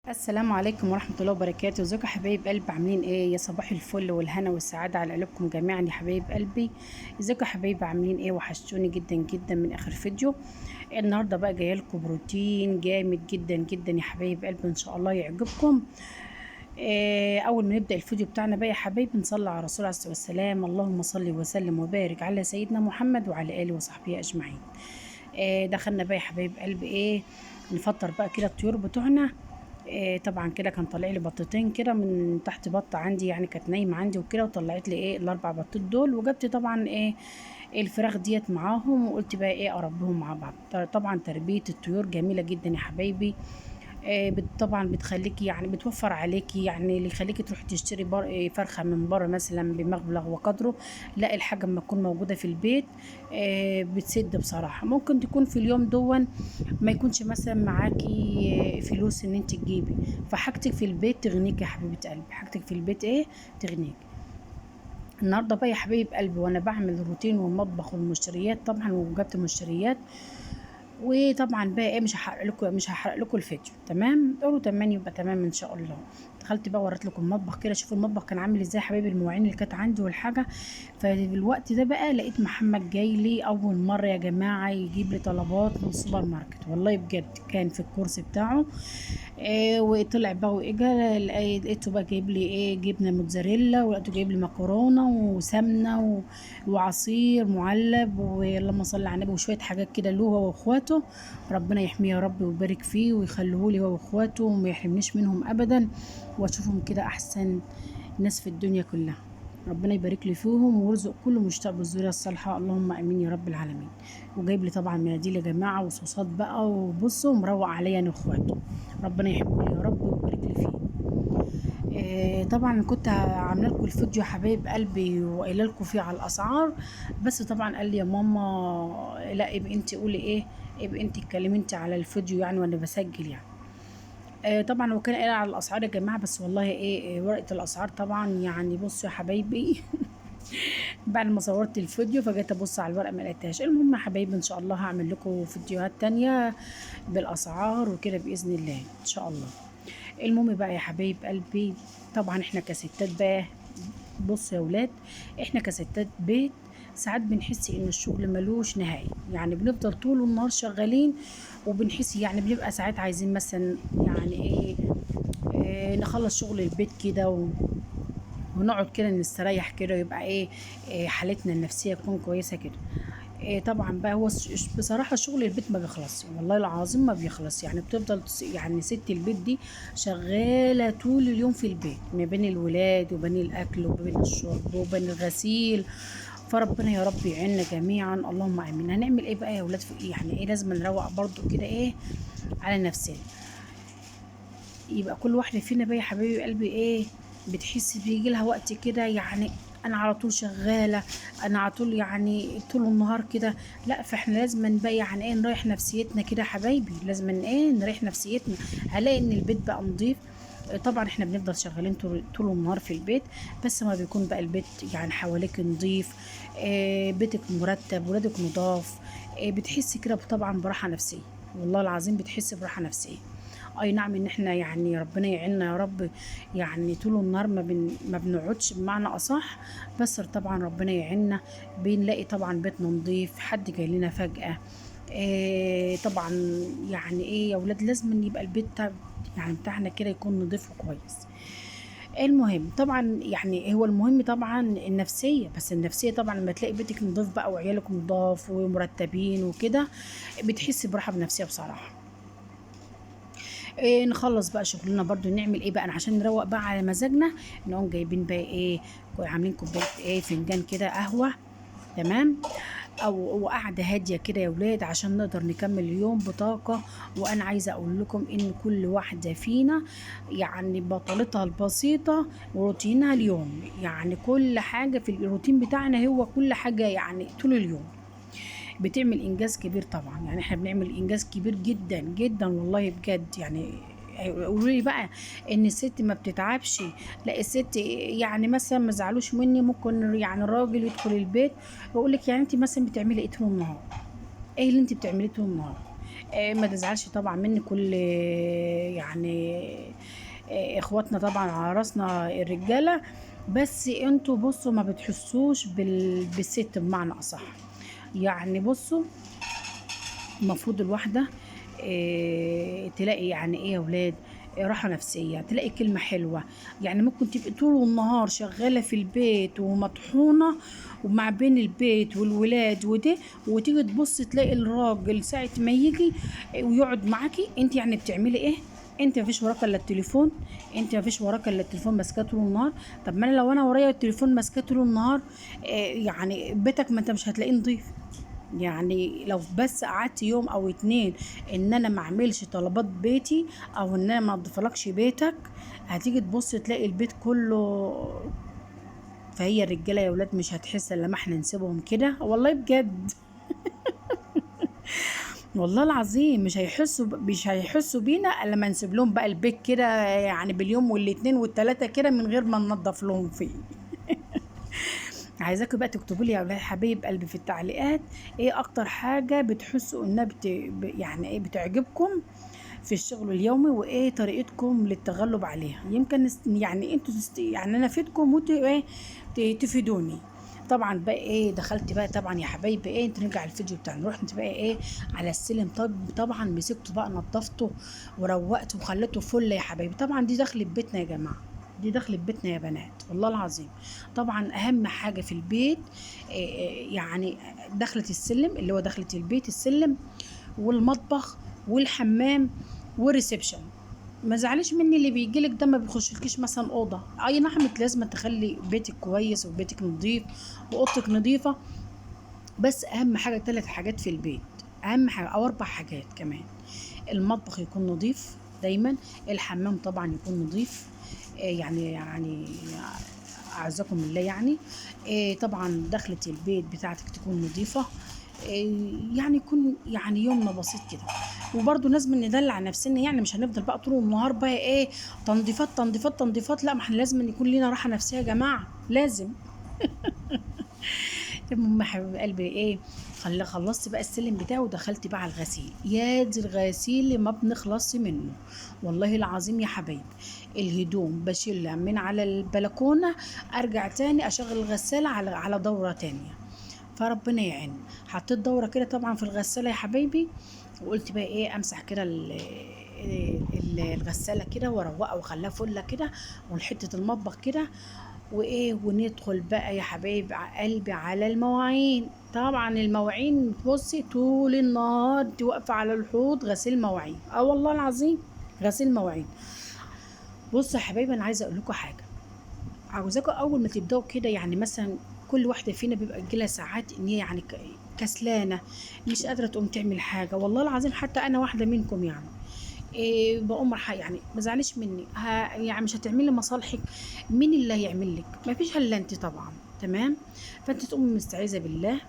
السلام عليكم ورحمة الله وبركاته. ازيكم يا حبايب قلبي؟ عاملين ايه؟ يا صباح الفل والهنا والسعادة على قلوبكم جميعا يا حبايب قلبي. ازيكم يا حبايبي؟ عاملين ايه؟ وحشتوني جدا جدا من اخر فيديو. النهارده بقى جايه لكم بروتين جامد جدا جدا يا حبايب قلبي، ان شاء الله يعجبكم. اول ما نبدأ الفيديو بتاعنا بقى يا حبايبي نصلي على الرسول عليه الصلاة والسلام. اللهم صل وسلم وبارك على سيدنا محمد وعلى اله وصحبه اجمعين. دخلنا بقى يا حبايب قلبي نفطر بقى كده الطيور بتوعنا. طبعا كده كان طالع لي بطتين كده من تحت بطه عندي، يعني كانت نايمه عندي وكده، وطلعت لي الاربع بطات دول، وجبت طبعا الفراخ ديت معاهم، وقلت بقى اربيهم مع بعض. طبعا تربيه الطيور جميله جدا يا حبايبي. طبعا بتخليكي، يعني بتوفر عليكي، يعني اللي يخليكي تروحي تشتري فرخه من بره مثلا بمبلغ وقدره. لا، الحاجه اما تكون موجوده في البيت بتسد بصراحه. ممكن تكون في اليوم دون ما يكونش مثلا معاكي فلوس ان انت تجيبي، فحاجتك في البيت تغنيك يا حبيبه قلبي، حاجتك في البيت تغنيك. النهارده بقى يا حبيب قلبي وانا بعمل روتين والمطبخ والمشتريات، طبعا وجبت مشتريات. وطبعا بقى مش هحرق لكم الفيديو. تمام؟ قولوا تمام، يبقى تمام ان شاء الله. دخلت بقى وريت لكم المطبخ كده، شوفوا المطبخ كان عامل ازاي يا حبايبي، المواعين اللي كانت عندي والحاجه. ففي الوقت ده بقى لقيت محمد جاي لي اول مره يا جماعه يجيب لي طلبات من السوبر ماركت، والله بجد كان في الكورس بتاعه. وطلع بقى واجا لقيته بقى جايب لي جبنه موتزاريلا، ولقيته جايب لي مكرونه وسمنه وعصير معلب، واللهم صل على النبي، وشويه حاجات كده له هو واخواته. ربنا يحميه يا رب ويبارك فيه ويخليه لي هو واخواته وما يحرمنيش منهم ابدا، واشوفهم كده احسن ناس في الدنيا كلها. ربنا يبارك لي فيهم ويرزق كل مشتاق بالذريه الصالحه، اللهم امين يا رب العالمين. وجايب لي طبعا مناديل يا جماعه وصوصات بقى، وبصوا مروق عليا انا واخواته. ربنا يحبه لي يا رب ويبارك لي فيه. طبعا كنت عامله لكم الفيديو يا حبايب قلبي وقايله لكم فيه على الاسعار، بس طبعا قال لي يا ماما لا، ابقي انت قولي ابقي انت اتكلمي انت على الفيديو يعني وانا بسجل يعني. طبعا هو كان قايل على الاسعار يا جماعه، بس والله ورقه الاسعار طبعا، يعني بصوا يا حبايبي بعد ما صورت الفيديو فجيت ابص على الورقه ما لقيتهاش. المهم يا حبايبي ان شاء الله هعمل لكم فيديوهات تانية بالاسعار وكده باذن الله ان شاء الله. المهم بقى يا حبايب قلبي، طبعا احنا كستات بقى، بصوا يا ولاد، احنا كستات بيت ساعات بنحس ان الشغل ملوش نهاية، يعني بنفضل طول النهار شغالين، وبنحس يعني بنبقى ساعات عايزين مثلا يعني نخلص شغل البيت كده ونقعد كده نستريح كده، يبقى حالتنا النفسية تكون كويسة كده. طبعا بقى هو بصراحة شغل البيت ما بيخلص، والله العظيم ما بيخلص، يعني بتفضل يعني ست البيت دي شغالة طول اليوم في البيت، ما بين الولاد وبين الأكل وبين الشرب وبين الغسيل. فربنا يا رب يعيننا جميعا، اللهم امين. هنعمل ايه بقى يا ولاد؟ في يعني لازم نروق برضو كده على نفسنا. يبقى كل واحدة فينا بقى يا حبايبي قلبي بتحس بيجي لها وقت كده، يعني انا على طول شغالة، انا على طول يعني طول النهار كده. لا، فاحنا لازم بقى يعني نريح نفسيتنا كده يا حبايبي، لازم نريح نفسيتنا. هلاقي ان البيت بقى نضيف. طبعا احنا بنفضل شغالين طول النهار في البيت، بس ما بيكون بقى البيت يعني حواليك نضيف، بيتك مرتب، ولادك نضاف، بتحسي كده طبعا براحة نفسية، والله العظيم بتحسي براحة نفسية. اي نعم ان احنا يعني ربنا يعيننا يا رب، يعني طول النهار ما بنقعدش بمعنى اصح، بس طبعا ربنا يعيننا. بنلاقي طبعا بيتنا نضيف، حد جاي لنا فجأة. طبعا يعني يا ولاد لازم يبقى البيت يعني بتاعنا كده يكون نضيف وكويس. المهم طبعا يعني هو المهم طبعا النفسية، بس النفسية طبعا لما تلاقي بيتك نضيف بقى وعيالك نضاف ومرتبين وكده، بتحسي براحة بنفسية بصراحة. نخلص بقى شغلنا برضو، نعمل ايه بقى عشان نروق بقى على مزاجنا. نقوم جايبين بقى عاملين كوبايه فنجان كده قهوه. تمام؟ او قعده هاديه كده يا ولاد عشان نقدر نكمل اليوم بطاقه. وانا عايزه اقول لكم ان كل واحده فينا يعني بطلتها البسيطه وروتينها اليوم، يعني كل حاجه في الروتين بتاعنا هو كل حاجه يعني طول اليوم بتعمل انجاز كبير طبعا. يعني احنا بنعمل انجاز كبير جدا جدا والله بجد يعني. يقولوا لي بقى ان الست ما بتتعبش. لا، الست يعني مثلا ما زعلوش مني، ممكن يعني الراجل يدخل البيت ويقول لك يعني انت مثلا بتعملي ايه طول النهار؟ ايه اللي انت بتعمليه طول النهار؟ ما تزعلش طبعا مني كل يعني اخواتنا طبعا على راسنا الرجاله، بس انتوا بصوا ما بتحسوش بالست بمعنى اصح. يعني بصوا، المفروض الواحدة تلاقي يعني ايه يا ولاد، راحة نفسية، تلاقي كلمة حلوة. يعني ممكن تبقي طول النهار شغالة في البيت ومطحونة ومع بين البيت والولاد وده، وتيجي تبص تلاقي الراجل ساعة ما يجي ويقعد معاكي، انت يعني بتعملي ايه؟ انت مفيش وراك الا التليفون، انت مفيش وراك الا التليفون ماسكاه طول النهار. طب ما انا لو انا ورايا التليفون ماسكاه طول النهار، يعني بيتك ما انت مش هتلاقيه نضيف. يعني لو بس قعدت يوم او اتنين ان انا ما اعملش طلبات بيتي، او ان انا ما اضيفلكش بيتك، هتيجي تبص تلاقي البيت كله. فهي الرجاله يا ولاد مش هتحس الا لما احنا نسيبهم كده، والله بجد. والله العظيم مش هيحسوا بينا الا لما نسيب لهم بقى البيت كده، يعني باليوم والاتنين والتلاته كده من غير ما ننضف لهم فيه. عايزاكم بقى تكتبوا لي يا اولاد حبايب قلبي في التعليقات، ايه اكتر حاجه بتحسوا انها يعني ايه بتعجبكم في الشغل اليومي، وايه طريقتكم للتغلب عليها. يمكن يعني انتوا يعني انا افيدكم وانتوا ايه تفيدوني. طبعا بقى ايه دخلت بقى طبعا يا حبايبي، ايه نرجع الفيديو بتاعنا، رحت بقى ايه على السلم. طبعا مسكته بقى نضفته وروقته وخليته فل يا حبايبي. طبعا دي دخلت بيتنا يا جماعه، دي دخلت بيتنا يا بنات والله العظيم. طبعا اهم حاجه في البيت يعني دخلت السلم، اللي هو دخلت البيت السلم والمطبخ والحمام والريسبشن. ما زعلش مني اللي بيجيلك ده ما بيخشلكيش مثلا اوضه، اي نعم انت لازم تخلي بيتك كويس وبيتك نظيف واوضتك نظيفه، بس اهم حاجه 3 حاجات في البيت، اهم حاجه او 4 حاجات كمان. المطبخ يكون نظيف دايما، الحمام طبعا يكون نظيف، يعني اعزكم الله يعني. طبعا دخلة البيت بتاعتك تكون نظيفة. يعني يكون يعني يومنا بسيط كده. وبرضه لازم ندلع نفسنا، يعني مش هنفضل بقى طول النهار بقى ايه تنظيفات تنظيفات تنظيفات، لا ما احنا لازم يكون لينا راحة نفسية يا جماعة، لازم. المهم يا حبيب قلبي ايه، خلصت بقى السلم بتاعه ودخلت بقى على الغسيل. يا دي الغسيل اللي ما بنخلصش منه، والله العظيم يا حبايبي. الهدوم بشيلها من على البلكونة، ارجع تاني اشغل الغسالة على دورة تانية. فربنا يعين. حطيت دورة كده طبعا في الغسالة يا حبايبي، وقلت بقى ايه امسح كده الغسالة كده واروقها واخليها فله كده، وحتة المطبخ كده، وايه وندخل بقى يا حبايب قلبي على المواعين. طبعا المواعين بصي طول النهار انت واقفه على الحوض غسيل مواعين، اه والله العظيم غسيل مواعين. بصوا يا حبايبي انا عايزه اقول لكم حاجه، عاوزاكم اول ما تبداوا كده، يعني مثلا كل واحده فينا بيبقى جيلها ساعات ان هي يعني كسلانه، مش قادره تقوم تعمل حاجه. والله العظيم حتى انا واحده منكم يعني. إيه بقوم راح يعني ما زعلش مني، يعني مش هتعملي مصالحك، مين اللي هيعمل لك؟ ما فيش الا انت طبعا. تمام. فانت تقوم مستعيذه بالله،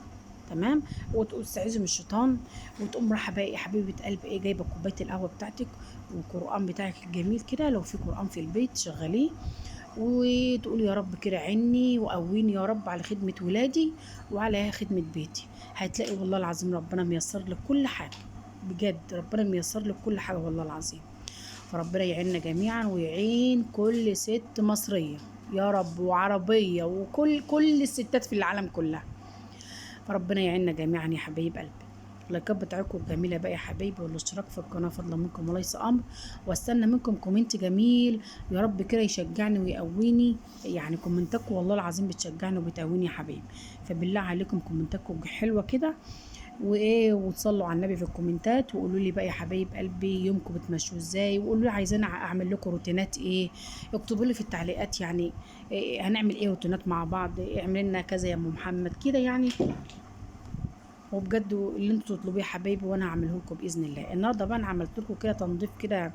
تمام، وتستعيذي من الشيطان، وتقوم رايحه بقى يا حبيبه قلب ايه جايبه كوبايه القهوه بتاعتك والقران بتاعك الجميل كده، لو في قران في البيت شغليه، وتقول يا رب كده عني وقويني يا رب على خدمة ولادي وعلى خدمة بيتي. هتلاقي والله العظيم ربنا ميسر لك كل حاجة، بجد ربنا ميسر لك كل حاجة والله العظيم. فربنا يعيننا جميعا ويعين كل ست مصرية يا رب، وعربية، وكل الستات في العالم كلها. فربنا يعيننا جميعا يا حبايب قلبي. اللايكات بتاعتكم الجميله بقى يا حبايبي، والاشتراك في القناه فضلا منكم وليس امر، واستنى منكم كومنت جميل يا رب كده يشجعني ويقويني. يعني كومنتاتكم والله العظيم بتشجعني وبتقويني يا حبايبي، فبالله عليكم كومنتاتكم حلوه كده وايه، وتصلوا على النبي في الكومنتات، وقولوا لي بقى يا حبايب قلبي يومكم بتمشوا ازاي، وقولوا لي عايزين اعمل لكم روتينات ايه. اكتبوا لي في التعليقات يعني إيه هنعمل ايه روتينات مع بعض، اعمل لنا كذا يا ام محمد كده يعني. وبجد اللي انتوا تطلبوه يا حبايبي وانا هعمله لكم باذن الله. النهارده بقى انا عملت لكم كده تنظيف كده،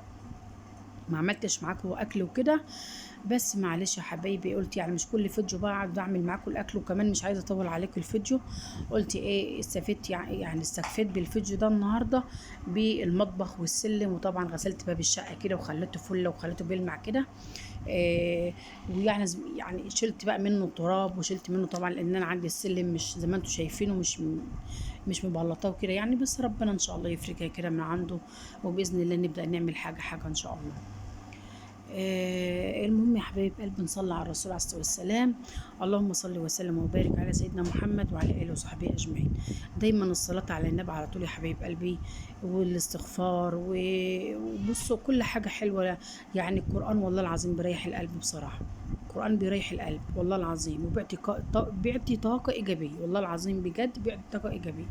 ما عملتش معاكم اكل وكده، بس معلش يا حبايبي قلت يعني مش كل فيديو بقى اقعد اعمل معاكم الاكل، وكمان مش عايزه اطول عليكم الفيديو. قلت ايه استفدت يعني استفدت بالفيديو ده النهارده بالمطبخ والسلم، وطبعا غسلت باب الشقه كده وخليته فله وخليته بيلمع كده. ويعني يعني شلت بقى منه التراب وشلت منه طبعا، لان انا عندي السلم مش زي ما انتم شايفينه، مش مش مبلطاه وكده يعني، بس ربنا ان شاء الله يفرجها كده من عنده، وباذن الله نبدا نعمل حاجه حاجه ان شاء الله. المهم يا حبايب قلبي، نصلي على الرسول عليه الصلاه والسلام. اللهم صل وسلم وبارك على سيدنا محمد وعلى اله وصحبه اجمعين. دايما الصلاه على النبي على طول يا حبايب قلبي، والاستغفار وبصوا كل حاجه حلوه. يعني القران والله العظيم بيريح القلب بصراحه. القرآن بيريح القلب والله العظيم، وبيعطي بيعطي طاقة إيجابية، والله العظيم بجد بيعطي طاقة إيجابية.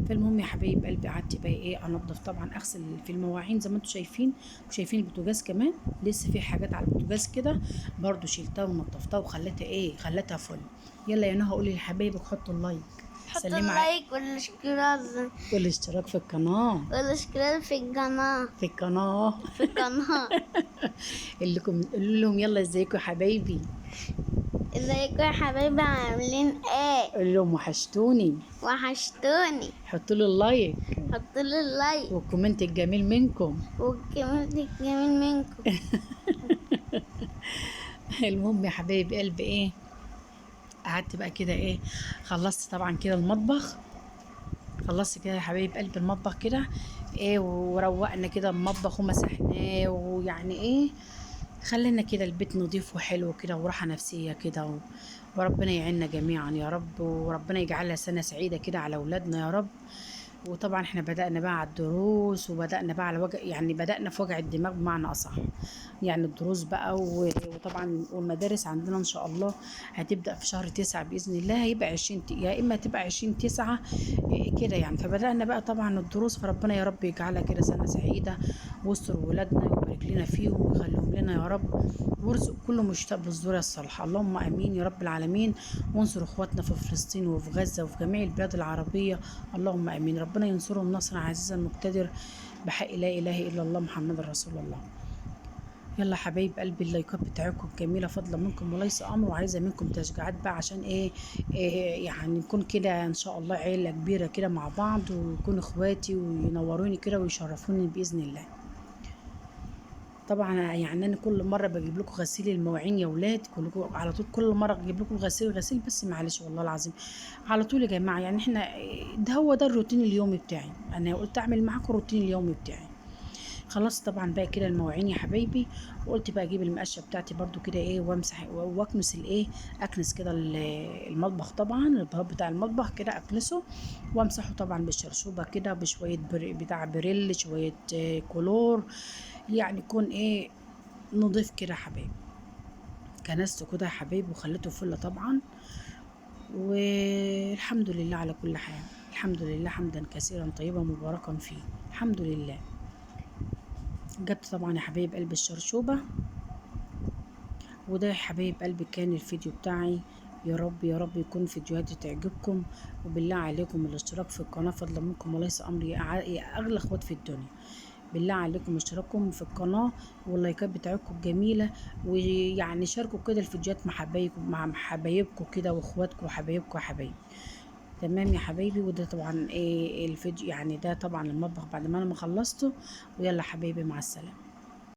فالمهم يا حبايب قلبي، قعدت بقى ايه انضف طبعا، اغسل في المواعين زي ما انتم شايفين، وشايفين البوتاجاز كمان لسه في حاجات على البوتاجاز كده، برضو شيلتها ونضفتها وخليتها ايه، خليتها فل. يلا يا نهى قولي لحبايبك حطوا اللايك، حطوا اللايك والاشتراك والاشتراك في القناة، والاشتراك في القناة في القناة في القناة. قولوا لهم يلا ازيكم يا حبايبي، ازيكم يا حبايبي عاملين ايه؟ قولوا لهم وحشتوني، وحشتوني. حطوا لي اللايك حطوا لي اللايك والكومنت الجميل منكم والكومنت الجميل منكم. المهم يا حبايب قلبي ايه، قعدت بقى كده ايه، خلصت طبعا كده المطبخ، خلصت كده يا حبايب قلبي المطبخ كده ايه، وروقنا كده المطبخ ومسحناه، ويعني ايه خلينا كده البيت نضيف وحلو كده وراحة نفسية كده وربنا يعيننا جميعا يا رب، وربنا يجعلها سنة سعيدة كده على أولادنا يا رب. وطبعا احنا بدأنا بقى على الدروس، وبدأنا بقى على وجع، يعني بدأنا في وجع الدماغ بمعنى أصح، يعني الدروس بقى وطبعا والمدارس عندنا إن شاء الله هتبدأ في شهر 9 بإذن الله، هيبقى 20 يا إما تبقى 20/9 كده يعني. فبدأنا بقى طبعا الدروس، فربنا يا رب يجعلها كده سنة سعيدة، واستر ولادنا ويبارك لنا فيهم ويخليهم لنا يا رب، وارزق كل مشتاق بالذرية الصالحة، اللهم امين يا رب العالمين. وانصر اخواتنا في فلسطين وفي غزة وفي جميع البلاد العربية، اللهم امين. ربنا ينصرهم نصرا عزيزا مقتدر، بحق لا اله الا الله محمد رسول الله. يلا حبايب قلبي، اللايكات بتاعتكم جميله فضلا منكم وليس امر، وعايزه منكم تشجيعات بقى عشان إيه يعني نكون كده ان شاء الله عيله كبيره كده مع بعض، ويكون اخواتي وينوروني كده ويشرفوني باذن الله. طبعا يعني انا كل مره بجيب لكم غسيل المواعين يا ولاد، كلكم على طول كل مره بجيب لكم غسيل بس معلش والله العظيم على طول يا جماعه، يعني احنا ده هو ده الروتين اليومي بتاعي، انا قلت اعمل معاكم الروتين اليومي بتاعي. خلاص طبعا بقى كده المواعين يا حبايبي، وقلت بقى اجيب المقشه بتاعتي برضو كده ايه، وامسح واكنس الايه، اكنس كده المطبخ، طبعا الباب بتاع المطبخ كده اكنسه وامسحه طبعا بالشرشوبه كده بشويه بتاع بريل، شويه كلور، يعني يكون ايه نضيف كده يا حبايبي. كنسته كده يا حبايبي وخليته فله طبعا، والحمد لله على كل حال، الحمد لله حمدا كثيرا طيبا مباركا فيه، الحمد لله. جبت طبعا يا حبايب قلب الشرشوبة، وده يا حبايب قلبي كان الفيديو بتاعي، يا رب يا رب يكون فيديوهاتي تعجبكم، وبالله عليكم الاشتراك في القناة فضلا منكم وليس امري يا اغلى اخوات في الدنيا، بالله عليكم اشتراككم في القناة واللايكات بتاعتكم الجميلة، ويعني شاركوا كده الفيديوهات مع حبايبكم كده واخواتكم وحبايبكم يا حبايبي. تمام يا حبايبي، وده طبعا ايه الفيديو، يعني ده طبعا المطبخ بعد ما انا ما خلصته. ويلا حبايبي مع السلامة.